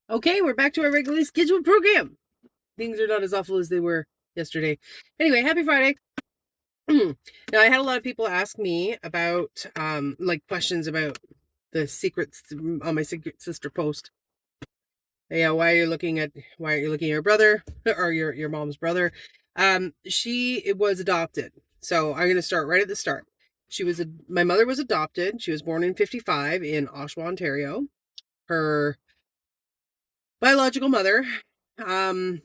Okay, we're back to our regularly scheduled program. Things are not as awful as they were yesterday. Anyway, happy Friday. Now, I had a lot of people ask me about, questions about the secrets on my Secret Sister post. Yeah, why are you looking at your brother or your mom's brother? She was adopted. So I'm going to start right at the start. My mother was adopted. She was born in 55 in Oshawa, Ontario. Her biological mother, um,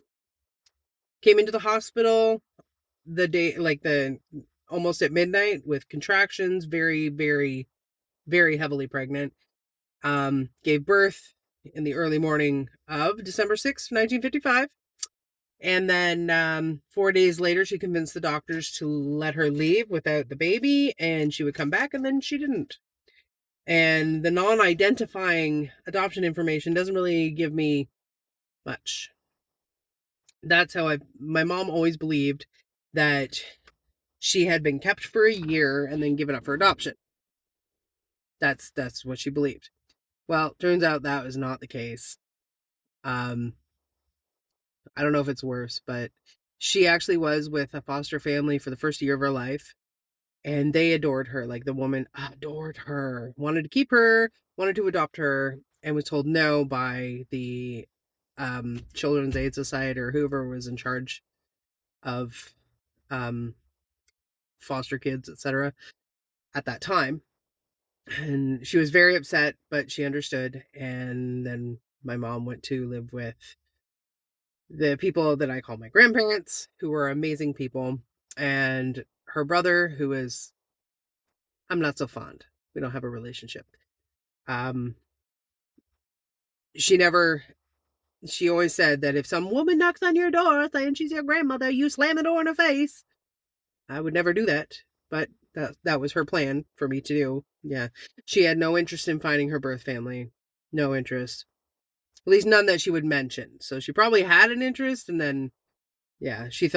came into the hospital the day, almost at midnight with contractions, very, very, very heavily pregnant. Gave birth in the early morning of December 6th, 1955. And then 4 days later, she convinced the doctors to let her leave without the baby and she would come back, and then she didn't. And the non identifying adoption information doesn't really give me much. That's how my mom always believed that she had been kept for a year and then given up for adoption. That's what she believed. Well, turns out that was not the case. Um, I don't know if it's worse, but she actually was with a foster family for the first year of her life, and they adored her. Like, the woman adored her, wanted to keep her, wanted to adopt her, and was told no by the Children's Aid Society or whoever was in charge of um, foster kids, etc. at that time. And she was very upset, but she understood. And then my mom went to live with the people that I call my grandparents, who were amazing people, and her brother, who is, I'm not so fond. We don't have a relationship. Um, she never, she always said that if some woman knocks on your door saying she's your grandmother, you slam the door in her face. I would never do that, but that was her plan for me to do. Yeah. She had no interest in finding her birth family. No interest. At least none that she would mention. So she probably had an interest, and then, yeah, she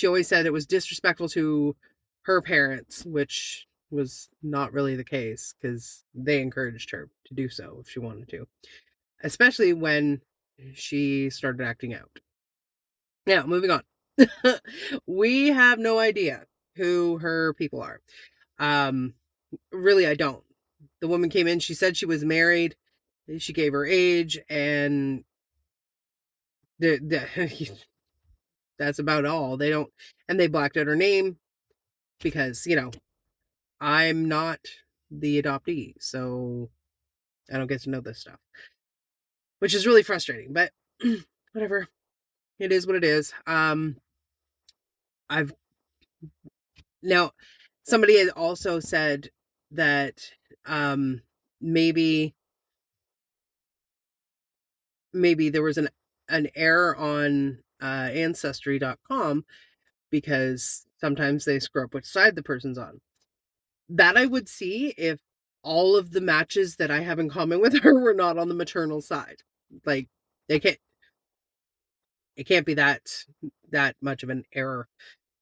always said it was disrespectful to her parents, which was not really the case because they encouraged her to do so if she wanted to, especially when she started acting out. Now, moving on. We have no idea who her people are. Um, Really, I don't. The woman came in, she said she was married, she gave her age, and that's about all. They don't, and they blacked out her name because, I'm not the adoptee, so I don't get to know this stuff, which is really frustrating, but whatever. It is what it is. I've Now, somebody had also said that um maybe there was an error on ancestry.com because sometimes they screw up which side the person's on. That I would see if all of the matches that I have in common with her were not on the maternal side. Like, they can't it can't be that much of an error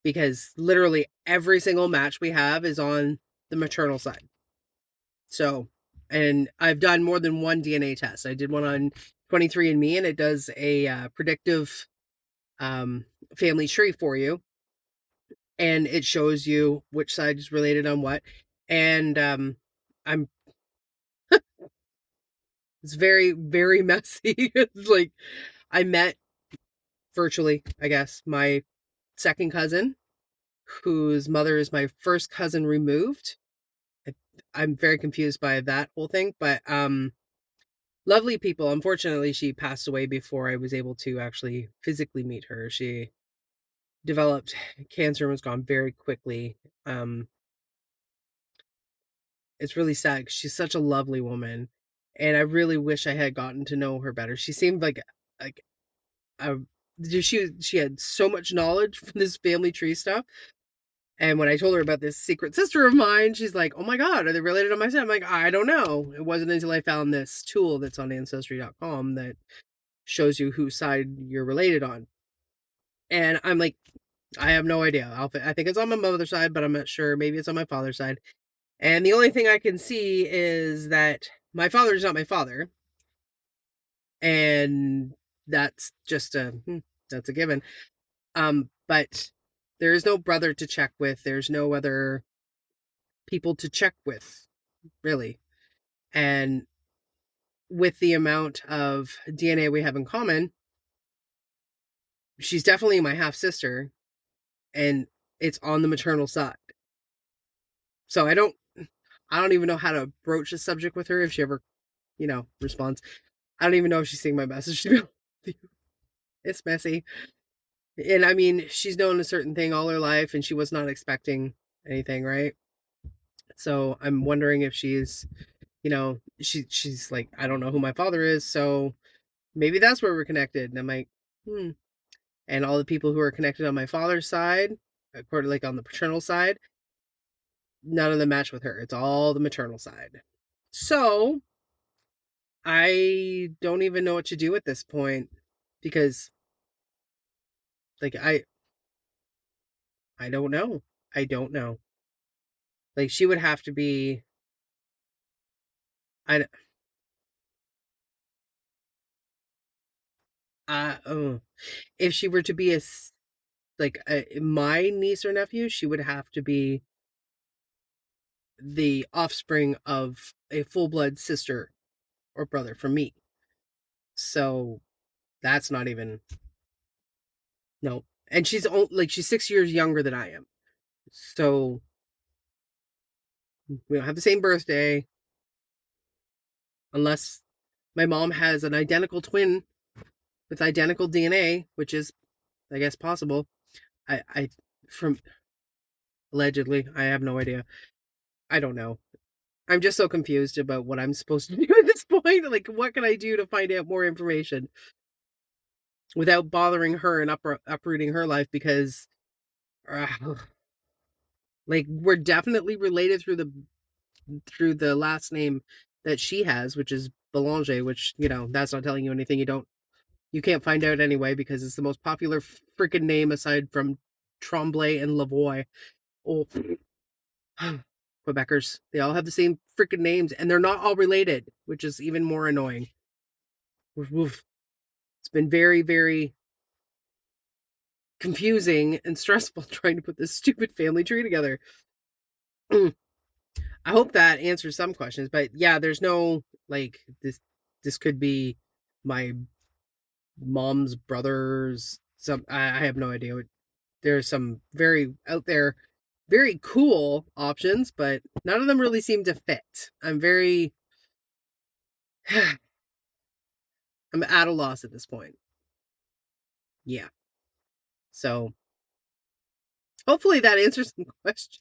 because literally every single match we have is on the maternal side. So, and I've done more than one DNA test. I did one on 23andMe, and it does a predictive um, family tree for you, and it shows you which side is related on what. And I'm it's very, very messy. Like, I met virtually, I guess, my second cousin, whose mother is my first cousin removed. I'm very confused by that whole thing, but lovely people. Unfortunately, she passed away before I was able to actually physically meet her. She developed cancer and was gone very quickly. Um, it's really sad 'cause she's such a lovely woman, and I really wish I had gotten to know her better. She seemed like a she had so much knowledge from this family tree stuff. And when I told her about this secret sister of mine, she's like, "Oh my god, are they related on my side?" I'm like, "I don't know." It wasn't until I found this tool that's on ancestry.com that shows you whose side you're related on. And I'm like, I have no idea. I think it's on my mother's side, but I'm not sure. Maybe it's on my father's side. And the only thing I can see is that my father's not my father. and that's just that's a given. But there is no brother to check with. There's no other people to check with, really. And with the amount of DNA we have in common, she's definitely my half sister, and it's on the maternal side. So I don't even know how to broach the subject with her if she ever, responds. I don't even know if she's seeing my message. It's messy. And I mean, she's known a certain thing all her life and she was not expecting anything, right? So I'm wondering if she's like, I don't know who my father is, so maybe that's where we're connected. And I'm like, hmm. And all the people who are connected on my father's side, according like on the paternal side, none of them match with her. It's all the maternal side. So I don't even know what to do at this point because like I don't know. I don't know. Like she would have to be I oh, if she were to be my niece or nephew, she would have to be the offspring of a full-blood sister or brother from me. So that's not even no. And she's 6 years younger than I am. So we don't have the same birthday unless my mom has an identical twin with identical DNA, which is I guess possible. I from allegedly, I have no idea. I don't know. I'm just so confused about what I'm supposed to do at this point. Like, what can I do to find out more information without bothering her and uprooting her life? Because, uh, like, we're definitely related through the last name that she has, which is Belanger. Which that's not telling you anything. You can't find out anyway because it's the most popular freaking name aside from Tremblay and Lavoie. Oh, Quebecers. They all have the same freaking names and they're not all related, which is even more annoying. Oof. It's been very, very confusing and stressful trying to put this stupid family tree together. I hope that answers some questions, but yeah, there's no like this could be my mom's brother's some I have no idea. There's some very out there very cool options, but none of them really seem to fit. I'm at a loss at this point. Yeah. So hopefully that answers some questions.